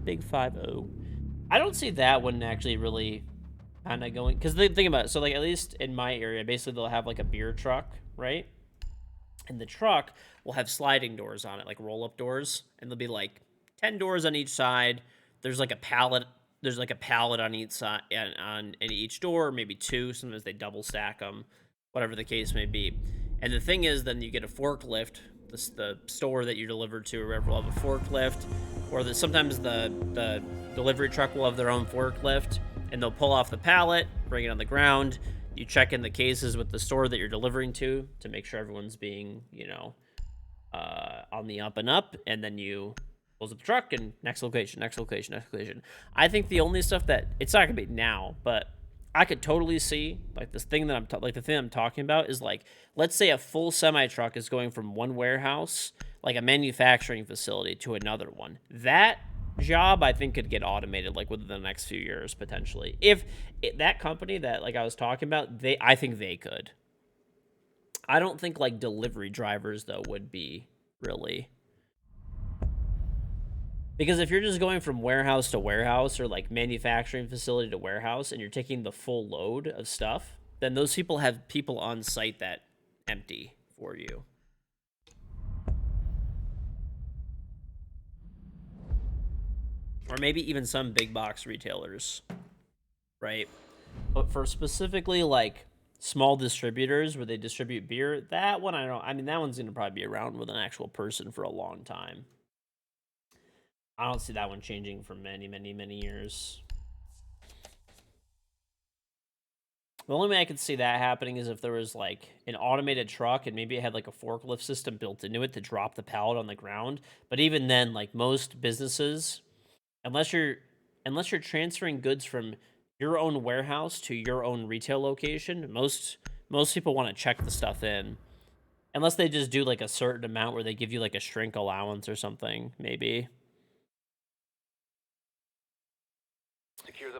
Big 5-0. I don't see that one actually really kind of going, because think about it. So like at least in my area, basically they'll have like a beer truck, right? And the truck will have sliding doors on it, like roll-up doors, and there'll be like 10 doors on each side. There's like a pallet. There's like a pallet on each side, on each door, maybe two. Sometimes they double stack them, whatever the case may be. And the thing is, then you get a forklift. The store that you deliver to, or whatever, will have a forklift, or sometimes the delivery truck will have their own forklift, and they'll pull off the pallet, bring it on the ground. You check in the cases with the store that you're delivering to make sure everyone's being, on the up and up, and then you close up the truck and next location, next location, next location. I think the only stuff that it's not gonna be now, but I could totally see like this thing that the thing I'm talking about is like, let's say a full semi truck is going from one warehouse, like a manufacturing facility, to another one. That job I think could get automated like within the next few years potentially. If that company that like I was talking about, I think they could. I don't think like delivery drivers though would be really, because if you're just going from warehouse to warehouse or like manufacturing facility to warehouse and you're taking the full load of stuff, then those people have people on site that empty for you. Or maybe even some big box retailers, right? But for specifically like small distributors where they distribute beer, that one I mean, that one's going to probably be around with an actual person for a long time. I don't see that one changing for many, many, many years. The only way I could see that happening is if there was like an automated truck and maybe it had like a forklift system built into it to drop the pallet on the ground. But even then, like most businesses, unless you're transferring goods from your own warehouse to your own retail location, most people want to check the stuff in. Unless they just do like a certain amount where they give you like a shrink allowance or something, maybe.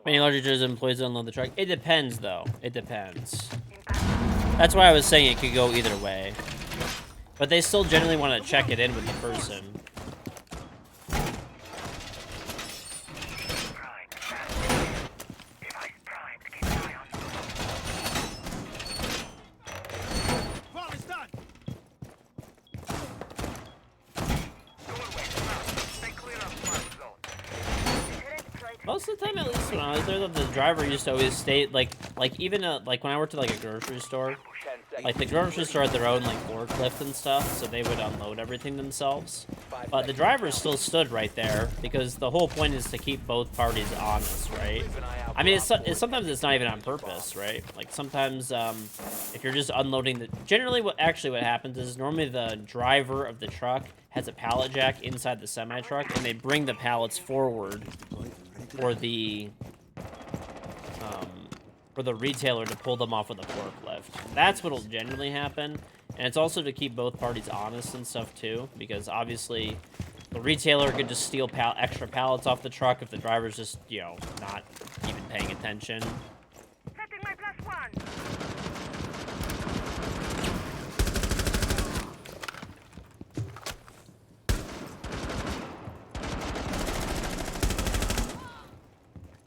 Many larger judges employees unload the truck. It depends, though. It depends. That's why I was saying it could go either way. But they still generally want to check it in with the person. Most of the time, at least when I was there, the driver used to always stay like even like when I worked at like a grocery store, like the grocery store had their own like forklift and stuff, so they would unload everything themselves. But the driver still stood right there because the whole point is to keep both parties honest, right? I mean, it's sometimes it's not even on purpose, right? Like sometimes if you're just unloading generally what happens is normally the driver of the truck has a pallet jack inside the semi truck, and they bring the pallets forward for the retailer to pull them off with a forklift. That's what'll generally happen, and it's also to keep both parties honest and stuff too, because obviously the retailer could just steal extra pallets off the truck if the driver's just, not even paying attention. Setting my +1.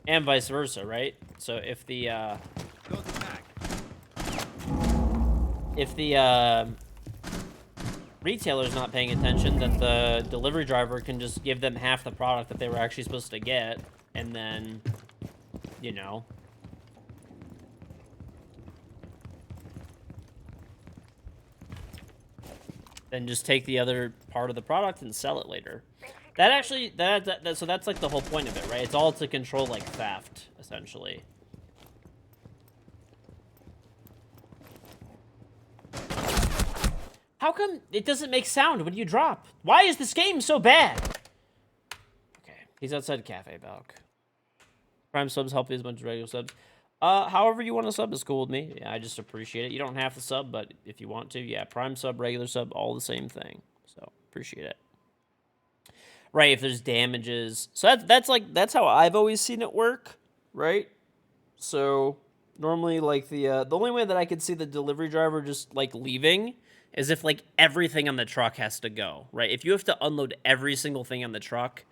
And vice versa, right? So if the retailer's not paying attention, then the delivery driver can just give them half the product that they were actually supposed to get, and then, then just take the other part of the product and sell it later. That actually, so that's like the whole point of it, right? It's all to control like theft, essentially. How come it doesn't make sound when you drop? Why is this game so bad? Okay, he's outside Cafe Balk. Prime subs help you as much as regular subs. However you want to sub is cool with me. Yeah, I just appreciate it. You don't have to sub, but if you want to, yeah, Prime sub, regular sub, all the same thing. So, appreciate it. Right, if there's damages. So that's how I've always seen it work, right? So normally like the only way that I could see the delivery driver just like leaving is if like everything on the truck has to go, right? If you have to unload every single thing on the truck,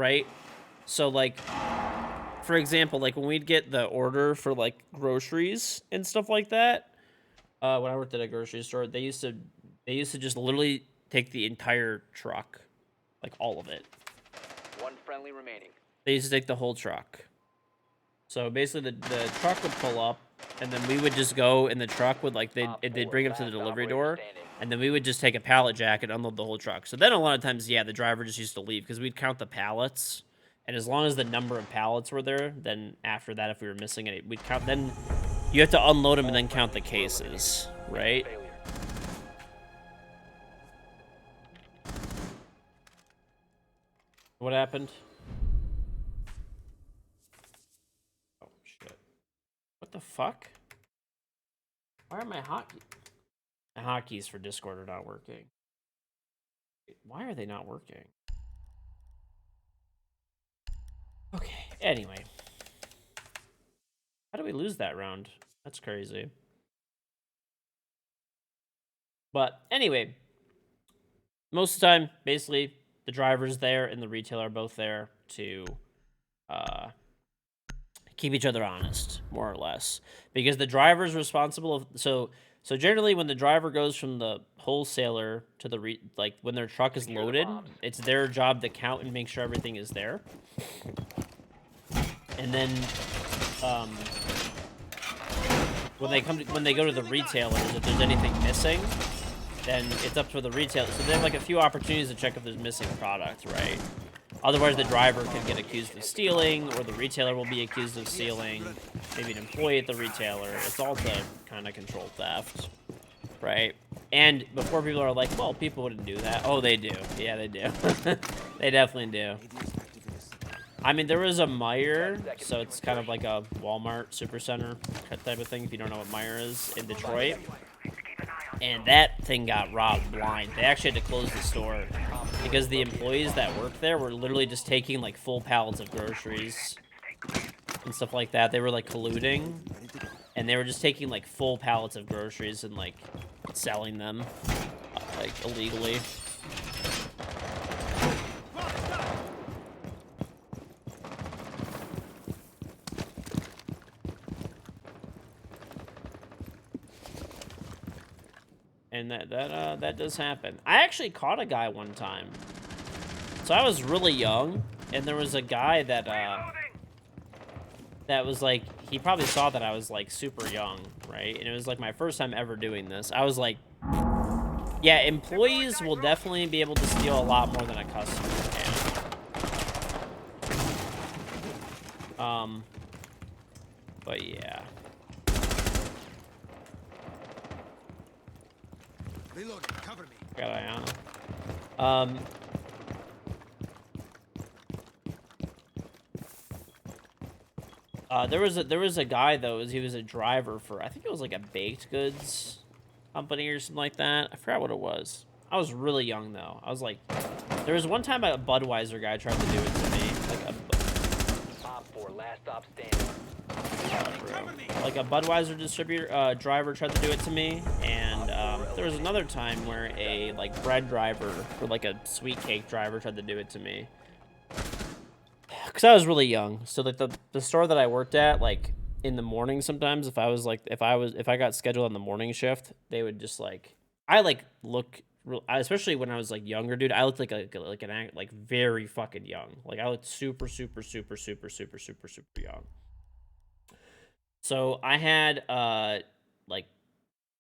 right? So, like, for example, like when we'd get the order for like groceries and stuff like that, when I worked at a grocery store, they used to just literally take the entire truck, like all of it. One friendly remaining. They used to take the whole truck. So basically, the truck would pull up, and then we would just go in the truck with like they'd bring it up to the delivery door, and then we would just take a pallet jack and unload the whole truck. So then a lot of times, yeah, the driver just used to leave because we'd count the pallets, and as long as the number of pallets were there, then after that, if we were missing any, we'd count. Then you have to unload them and then count the cases, right? What happened? Oh shit! What the fuck? Why are my hotkeys? My hotkeys for Discord are not working. Why are they not working? Okay, anyway. How do we lose that round? That's crazy. But anyway, most of the time, basically, the driver's there and the retailer are both there to keep each other honest, more or less. Because the driver's responsible. So generally, when the driver goes from the wholesaler to the like when their truck is loaded, it's their job to count and make sure everything is there. And then when they go to the retailers, if there's anything missing, then it's up to the retailer. So they have like a few opportunities to check if there's missing product, right? Otherwise, the driver could get accused of stealing, or the retailer will be accused of stealing. Maybe an employee at the retailer. It's all to kind of control theft, right? And before people are like, well, people wouldn't do that. Oh, they do. Yeah, they do. They definitely do. I mean, there was a Meijer, so it's kind of like a Walmart supercenter type of thing, if you don't know what Meijer is, in Detroit. And that thing got robbed blind. They actually had to close the store because the employees that worked there were literally just taking like full pallets of groceries and stuff like that. They were like colluding, and they were just taking like full pallets of groceries and like selling them like illegally. And that does happen. I actually caught a guy one time. So I was really young, and there was a guy that was like, he probably saw that I was like super young, right? And it was like my first time ever doing this. I was like, yeah, employees will definitely be able to steal a lot more than a customer can. But yeah. Reloading, cover me. Got eye on him. There was a guy though, he was a driver for, I think it was like a baked goods company or something like that. I forgot what it was. I was really young though. I was like, there was one time a Budweiser guy tried to do it to me, like a Op 4, last stop standing. like a Budweiser distributor driver tried to do it to me, and there was another time where a like bread driver or like a sweet cake driver tried to do it to me. Because I was really young, so like the store that I worked at, like in the morning sometimes, if I got scheduled on the morning shift, they would just like, I like look, especially when I was like younger, dude, I looked like very fucking young. Like I looked super young. So I had like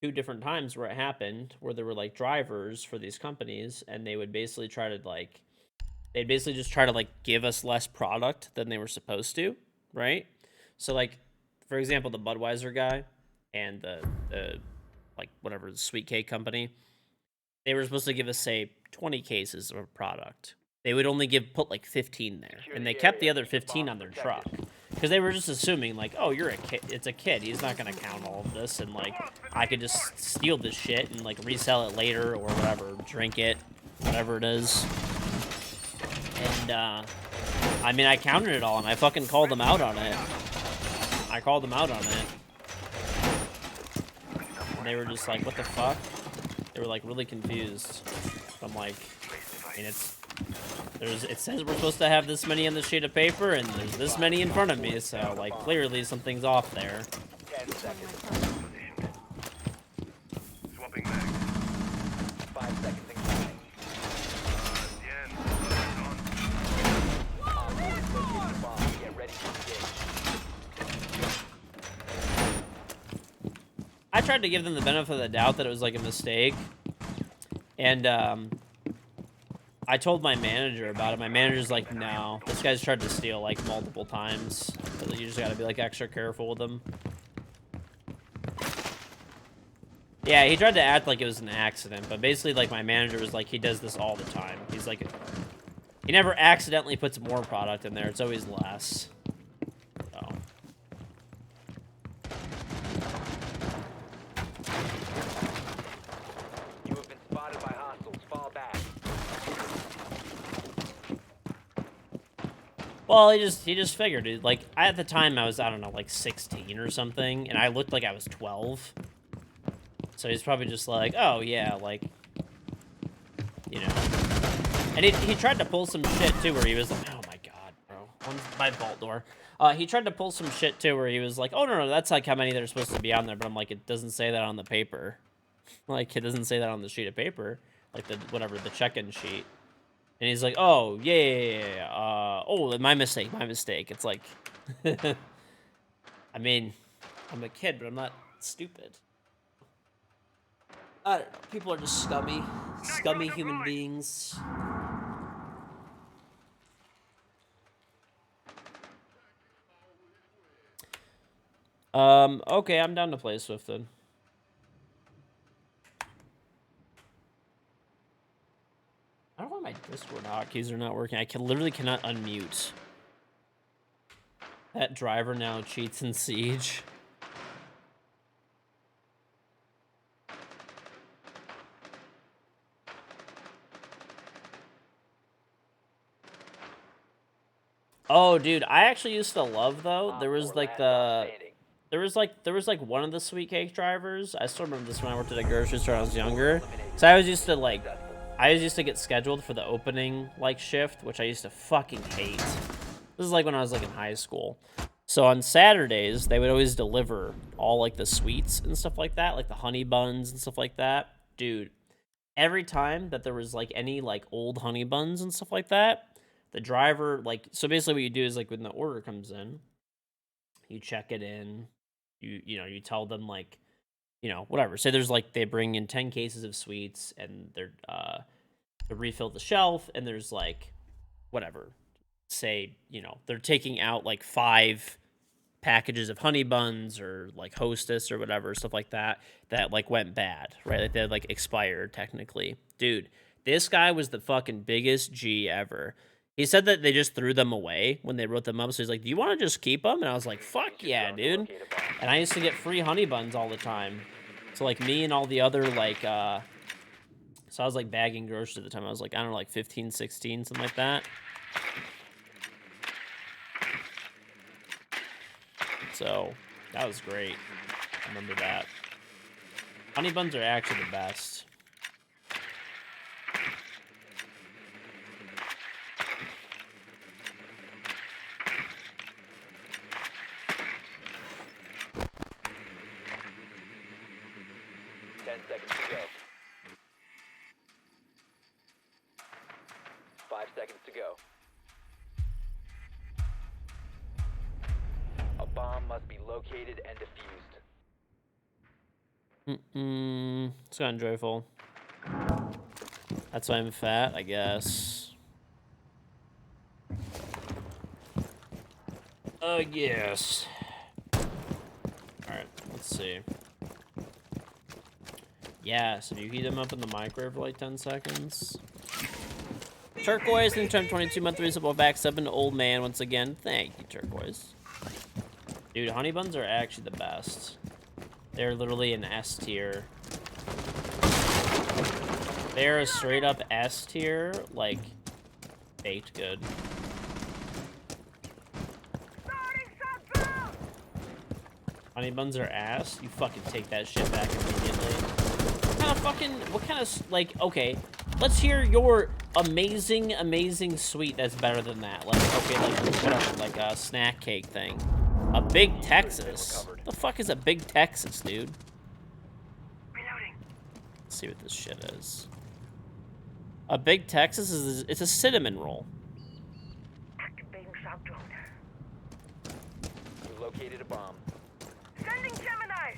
2 different times where it happened, where there were like drivers for these companies, and they would basically try to like, they'd basically just try to like give us less product than they were supposed to, right? So like, for example, the Budweiser guy and the like whatever the sweet cake company, they were supposed to give us say 20 cases of a product. They would only put like 15 there, and they kept the other 15 on their truck because they were just assuming like, oh, you're a kid, it's a kid, he's not gonna count all of this, and like I could just steal this shit and like resell it later or whatever, drink it, whatever it is. And I mean, I counted it all, and I fucking called them out on it. I called them out on it, and they were just like, what the fuck? They were like really confused. I'm like, I mean, it says we're supposed to have this many on the sheet of paper, and there's this many in front of me, so, like, clearly something's off there. 10 seconds. Swapping back. 5 seconds and counting. Op 4 has located a bomb. Get ready to engage. I tried to give them the benefit of the doubt that it was, like, a mistake, and, I told my manager about it. My manager's like, no, this guy's tried to steal, like, multiple times. So you just gotta be, like, extra careful with him. Yeah, he tried to act like it was an accident, but basically, like, my manager was like, he does this all the time. He's like, he never accidentally puts more product in there. It's always less. So. You have been spotted by hostiles. Fall back. Well, he just figured it. Like, at the time, I was, I don't know, like 16 or something, and I looked like I was 12. So he's probably just like, oh, yeah, like, you know. And he tried to pull some shit, too, where he was like, oh, my God, bro. One's my vault door. He tried to pull some shit, too, where he was like, oh, no, that's, like, how many that are supposed to be on there. But I'm like, it doesn't say that on the paper. Like, it doesn't say that on the sheet of paper. Like, the check-in sheet. And he's like, oh, yeah. Oh, my mistake. It's like, I mean, I'm a kid, but I'm not stupid. I don't know. People are just scummy human beings. Okay, I'm down to play Swifted. I don't know why my Discord hotkeys are not working. I literally cannot unmute. That driver now cheats in Siege. Oh, dude, I actually used to love though. There was like there was like one of the sweet cake drivers. I still remember this when I worked at a grocery store when I was younger. So I always used to get scheduled for the opening like shift, which I used to fucking hate. This is like when I was like in high school. So on Saturdays, they would always deliver all like the sweets and stuff like that, like the honey buns and stuff like that. Dude, every time that there was like any like old honey buns and stuff like that, the driver, like, so basically what you do is like when the order comes in, you check it in, you tell them like, whatever. Say there's like, they bring in 10 cases of sweets and they're, to refill the shelf, and there's like, whatever, say, they're taking out like 5 packages of honey buns or like Hostess or whatever, stuff like that like went bad, right? Like they like expired technically. Dude, this guy was the fucking biggest G ever. He said that they just threw them away when they wrote them up. So he's like, do you want to just keep them? And I was like, fuck yeah, dude. And I used to get free honey buns all the time. So like me and all the other like, so I was like bagging groceries at the time. I was like, I don't know, like 15, 16, something like that. So that was great. I remember that. Honey buns are actually the best. To go. A bomb must be located and defused. It's kind of joyful. That's why I'm fat, I guess. Yes. Alright, let's see. Yeah, so you heat them up in the microwave for like 10 seconds. Turquoise and 22-month reasonable back sub into old man once again. Thank you, Turquoise. Dude, honey buns are actually the best. They're literally an S tier. They're a straight up S tier, like, baked good. Honey buns are ass. You fucking take that shit back immediately. What kind of, like, okay, let's hear your amazing, amazing sweet that's better than that. Like, okay, like, whatever, like a snack cake thing. A Big Texas? What the fuck is a Big Texas, dude? Reloading. Let's see what this shit is. A Big Texas is, it's a cinnamon roll. Activating shock drone. You located a bomb. Sending Gemini.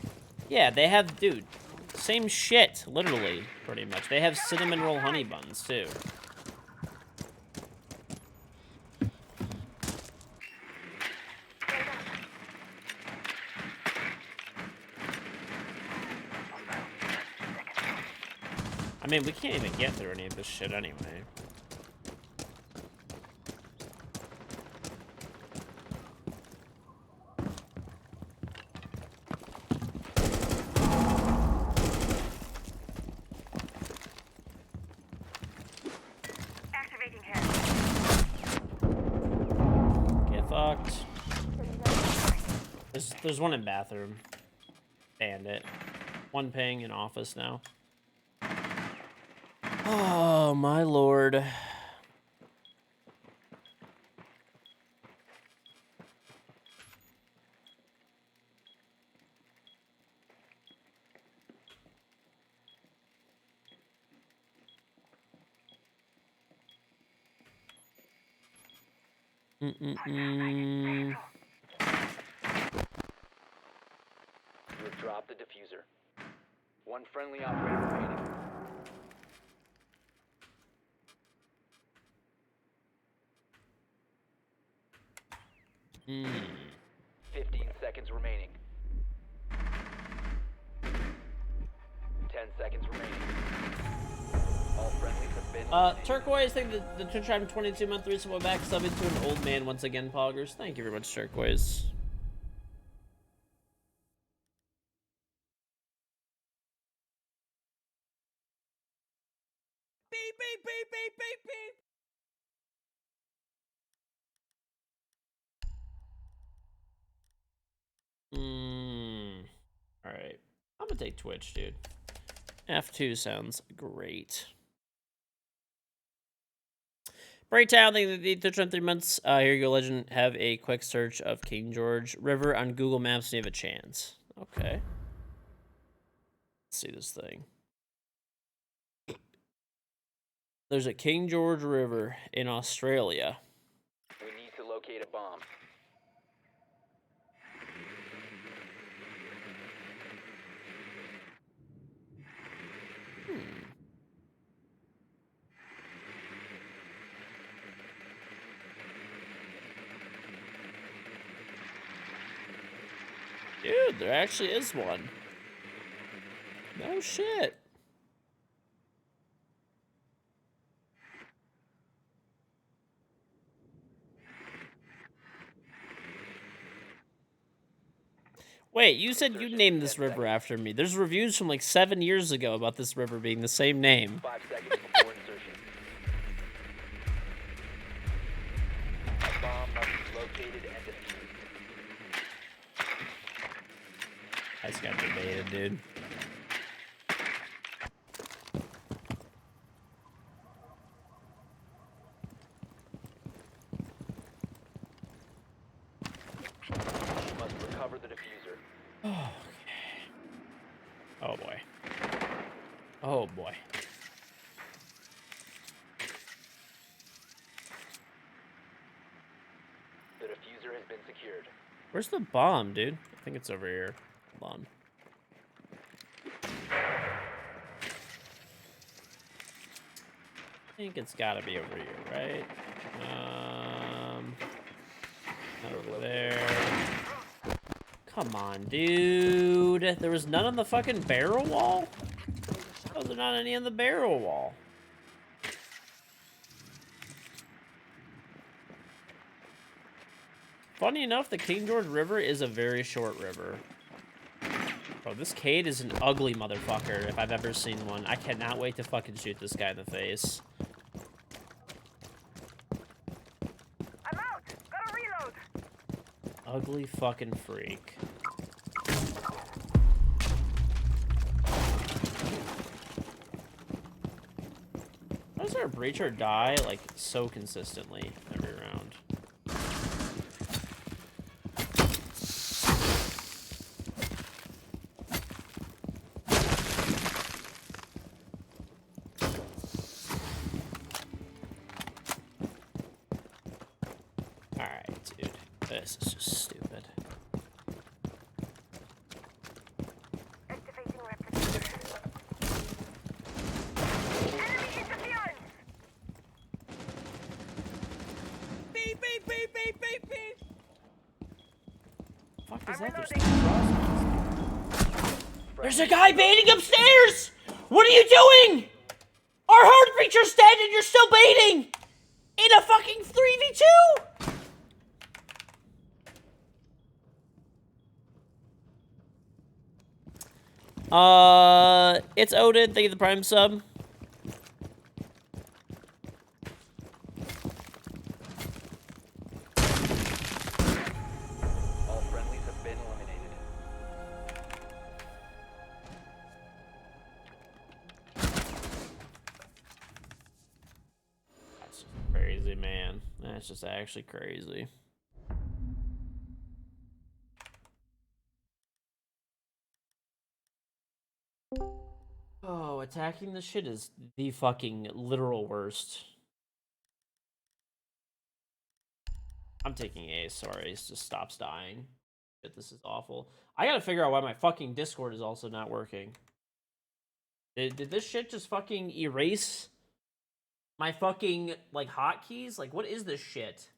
Yeah, they have, dude, same shit, literally, pretty much. They have cinnamon roll honey buns, too. I mean, we can't even get through any of this shit anyway. Activating head. Get fucked. There's one in bathroom. Bandit. One ping in office now. Oh, my lord. You have dropped the diffuser. One friendly operator remaining. Mm. 15 seconds remaining. 10 seconds remaining. All friendlies have been eliminated. Turquoise, thank the Twitch Prime 22-month resubscribe back, subbing to an old man once again, Poggers. Thank you very much, Turquoise. Beep, beep, beep, beep, beep, beep. Alright. I'm gonna take Twitch, dude. F2 sounds great. Braytown, thank you for the Twitch on 3 months. Here you go, Legend. Have a quick search of King George River on Google Maps and you have a chance. Okay. Let's see this thing. There's a King George River in Australia. We need to locate a bomb. Dude, there actually is one. No shit. Wait, you said you named this river after me. There's reviews from like 7 years ago about this river being the same name. 5 seconds before insertion. A bomb must be located and defused. I just got debated, dude. You must recover the diffuser. Oh boy. Oh boy. The diffuser has been secured. Where's the bomb, dude? I think it's over here. Hold on. I think it's gotta be over here, right? Not over there. Come on, dude. There was none on the fucking barrel wall? How was there not any on the barrel wall? Funny enough, the King George River is a very short river. Bro, this Cade is an ugly motherfucker if I've ever seen one. I cannot wait to fucking shoot this guy in the face. I'm out. Gotta reload. Ugly fucking freak. Why is our breacher die like so consistently every round? Alright, dude. This is just stupid. Activating replicator. Enemy interference! Beep, beep, beep, beep, beep, beep. Fuck is I'm that? There's reloading. There's a guy baiting upstairs! What are you doing? Our hard breacher's dead and you're still baiting! In a fucking 3v2? It's Odin. Thank you for the Prime sub. All friendlies have been eliminated. That's just crazy, man. That's just actually crazy. Oh, attacking the shit is the fucking literal worst. I'm taking Ace, sorry, Ace just stops dying. Shit, this is awful. I gotta figure out why my fucking Discord is also not working. Did this shit just fucking erase my fucking, like, hotkeys? Like, what is this shit?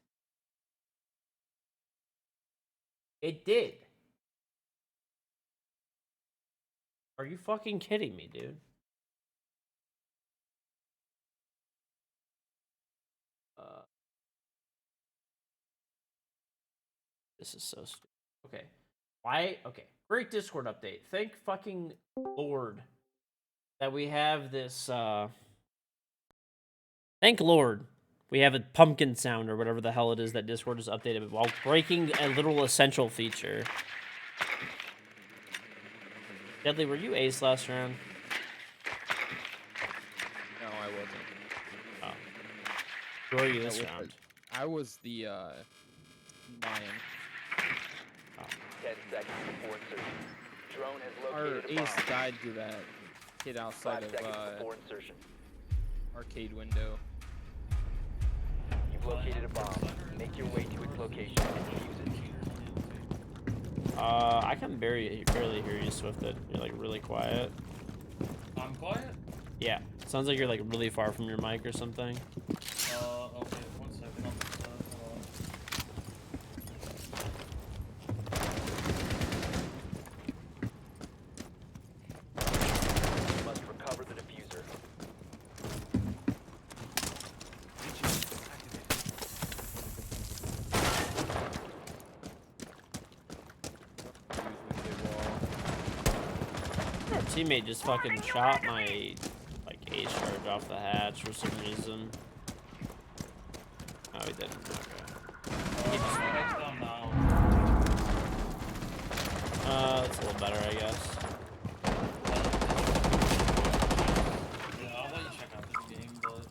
It did. Are you fucking kidding me, dude? This is so stupid. Okay. Why? Okay. Great Discord update. Thank fucking Lord that we have this, Thank Lord we have a pumpkin sound or whatever the hell it is that Discord is updated while breaking a literal essential feature. Deadly, were you ace last round? No, I wasn't. Oh. Who are you this was round? I was the lion. 10 seconds before insertion. Drone has Our located a ace bomb. died to that hit outside 5 of seconds before insertion. arcade window. You've located a bomb. Make your way to its location and defuse it. I can barely hear you, Swifted. You're like really quiet. I'm quiet? Yeah. Sounds like you're like really far from your mic or something. Okay, 1 second. Hold You must recover the diffuser. Our teammate just fucking shot my like ace charge off the hatch for some reason. Oh, he didn't. Okay. Heads down now. That's a little better, I guess. Yeah, I'll let you check out this game, but...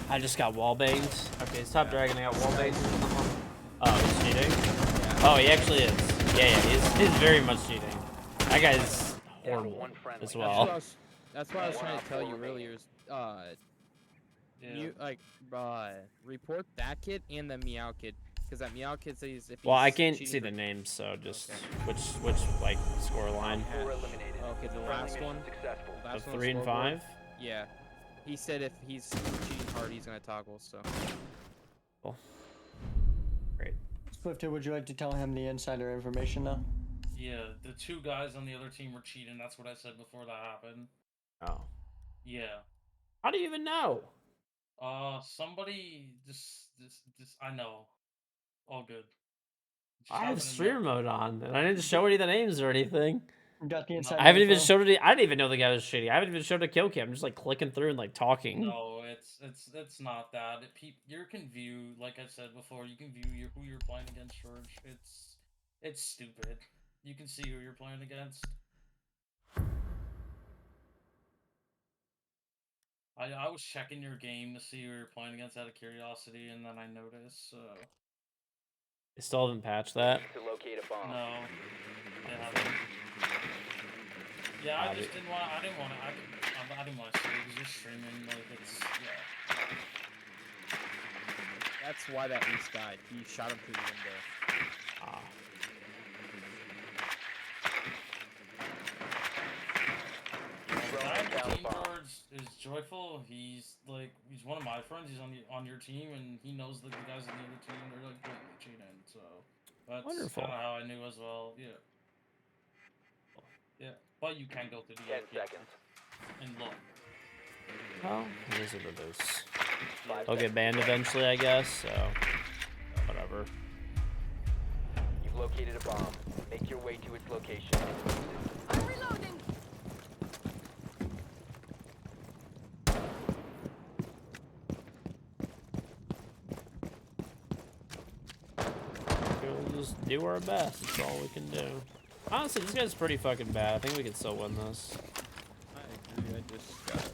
I just got wall banged. Okay, stop dragging. I got wall banged. Oh, he's cheating? Oh, he actually is. Yeah, he's very much cheating. That guy's horrible One friendly. as That's what well. that's what I was trying to tell you earlier. Is, Yeah. report that kid and the meow kid, because that meow kid says if Well, I he's can't cheating see for- the names, so just Okay. which like score line. 4 eliminated. Okay, the Friendly last mission one. Successful. The Of last one on 3 and scoreboard. 5. Yeah, he said if he's cheating hard, he's gonna toggle. So Cool. Great. Swifty, would you like to tell him the insider information now? Yeah, the 2 guys on the other team were cheating. That's what I said before that happened. Oh. Yeah. How do you even know? Somebody I know. All good. Just I have happened in streamer the- mode on, and I didn't show any of the names or anything. You got the No. insider I haven't even info? showed it. I didn't even know the guy was shitty. I haven't even showed a kill cam. I'm just like clicking through and like talking. No, it's not that. You can view, like I said before, you can view who you're playing against, George. It's stupid. You can see who you're playing against. I was checking your game to see who you're playing against out of curiosity, and then I noticed, so... They still haven't patched that. To locate a bomb. No. They haven't. Yeah, I Obvi- just didn't want. I didn't want to. I didn't want to see it because you're streaming. Like it's yeah. That's why that ace died. He shot him through the window. Ah. KingGeorge is joyful. He's like he's one of my friends. He's on your team, and he knows like the guys on the other team. They're like blatantly cheating. So that's Wonderful. kind of how I knew as well. Yeah. Yeah, but you can go through the 10 AP seconds. and look. Well, it is what it is. 5 They'll get seconds. banned eventually, I guess, so... Whatever. You've located a bomb. Make your way to its location. I'm reloading. We'll just do our best. That's all we can do. Honestly, this guy's pretty fucking bad. I think we can still win this. I agree. I just got it.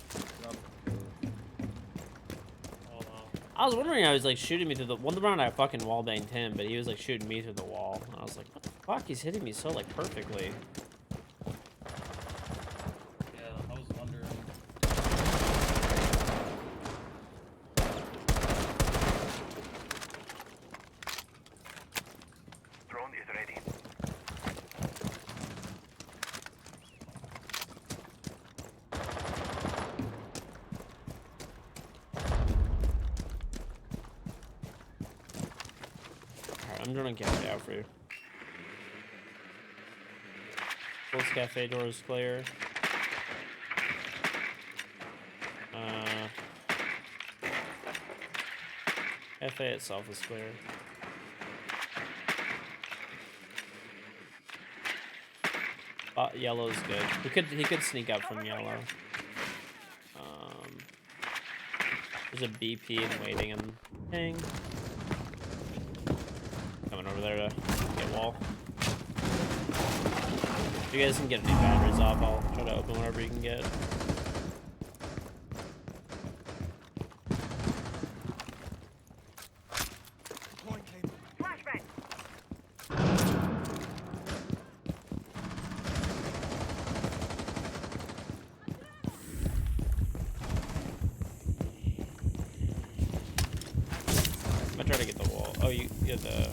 Hold on. I was wondering how he was like shooting me through the one round. I fucking wallbanged him, but he was like shooting me through the wall. And I was like, what the fuck? He's hitting me so like perfectly. Yeah, I was wondering. Drone is ready. Alright, I'm droning cafe out for you. Close cafe door is clear. Cafe itself is clear. Yellow's good. He could sneak up from yellow. There's a BP and waiting and ping. Coming over there to get wall. If you guys can get any batteries off, I'll try to open whatever you can get. Flashbang. I'm gonna try to get the wall. Oh, you have the...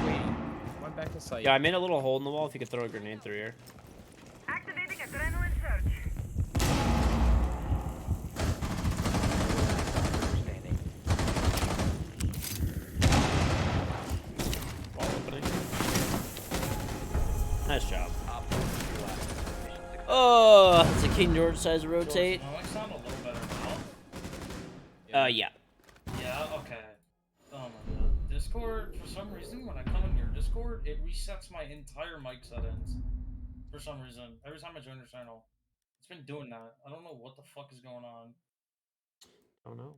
Waiting. Went back to site. Yeah, I made a little hole in the wall if you could throw a grenade through here. Activating adrenaline surge. Standing. Wall opening. Nice job. Op 4 is your last. Mission success. Oh, it's a KingGeorge size rotate. George, my mic sound a little better now. Yeah. Yeah, okay. Oh my god. Discord, for some reason, when I come in your Discord, it resets my entire mic settings. For some reason. Every time I join your channel. It's been doing that. I don't know what the fuck is going on. Oh no.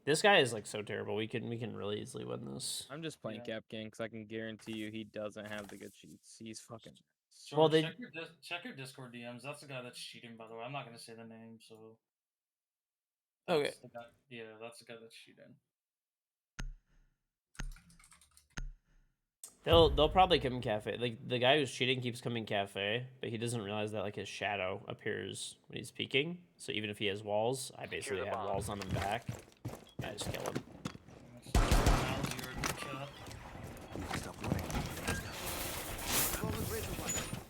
This guy is like so terrible. We can really easily win this. I'm just playing Yeah. Cap Gang because I can guarantee you he doesn't have the good cheats. He's fucking. George, Well, they- check your Discord DMs. That's the guy that's cheating, by the way. I'm not gonna say the name, so. Okay. That's the guy, yeah, that's the guy that's cheating. They'll probably come cafe. Like the guy who's cheating keeps coming cafe, but he doesn't realize that like his shadow appears when he's peeking. So even if he has walls, I basically the have bomb. walls on him back. I just kill him.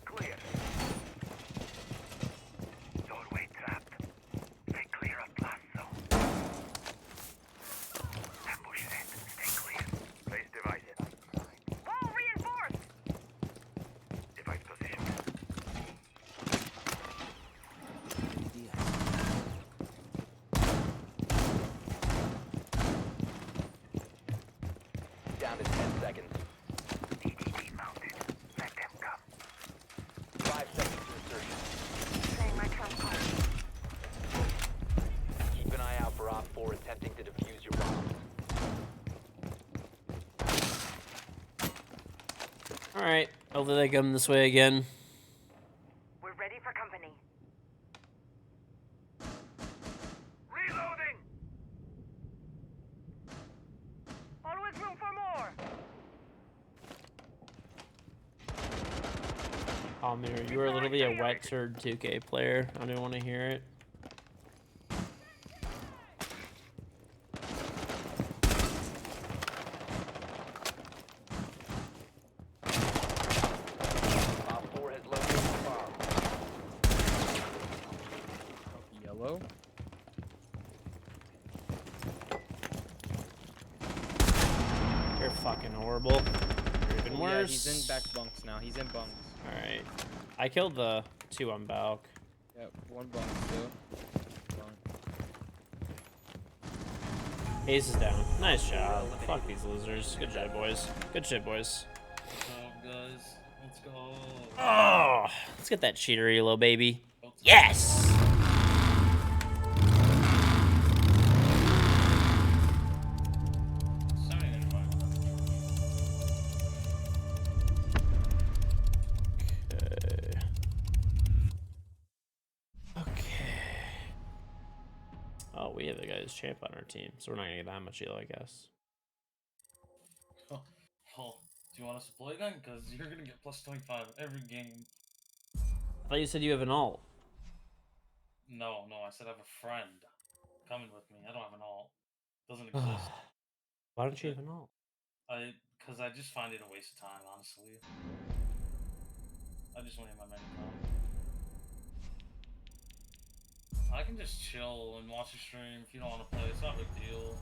Clear. Doorway trapped. Stay clear of blast zone. Ambush set. Stay clear. Place device. Wall reinforced. Device position. Down to 10 seconds. Alright, hopefully they come this way again. We're ready for company. Reloading! Always room for more! Oh, Mira, you were literally a wet turd 2K player. I didn't want to hear it. Op 4 has located the bomb. Yellow. You're fucking horrible. You're even Oh, yeah, worse. he's in back bunks now. He's in bunks. Alright. I killed the 2 on Balk. Yep, one bunk still. Bunk. Ace is down. Nice job. Fuck these losers. Good job, boys. Good shit, boys. Good job, guys. Let's go. Oh, let's get that cheater elo, baby. Yes! Oh, we have the guy who's champ on our team, so we're not gonna get that much elo, I guess. Well, do you want us to play then? Because you're gonna get plus 25 every game. I thought you said you have an alt. No, I said I have a friend coming with me. I don't have an alt. Doesn't exist. Why don't you have an alt? Because I just find it a waste of time, honestly. I just want to get my menu on. I can just chill and watch a stream if you don't want to play. It's not a big deal.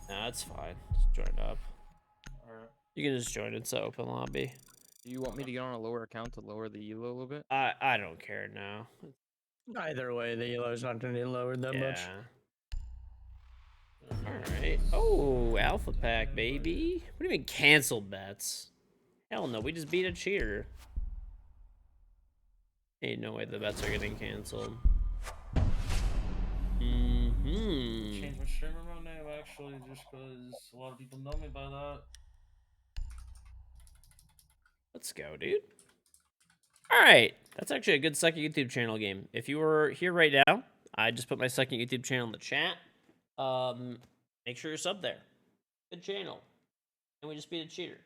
Nah, it's fine. Just join up. Alright. You can just join. It's an open lobby. Do you want me to get on a lower account to lower the elo a little bit? I don't care now. Either way, the elo's not going to be lowered that much. Alright. Oh, alpha pack, baby. What do you mean cancel bets? Hell no, we just beat a cheater. Ain't no way the bets are getting canceled. Change my streamer mode name actually, just because a lot of people know me by that. Let's go, dude. Alright. That's actually a good second YouTube channel game. If you were here right now, I just put my second YouTube channel in the chat. Make sure you're sub there. Good channel. And we just beat a cheater.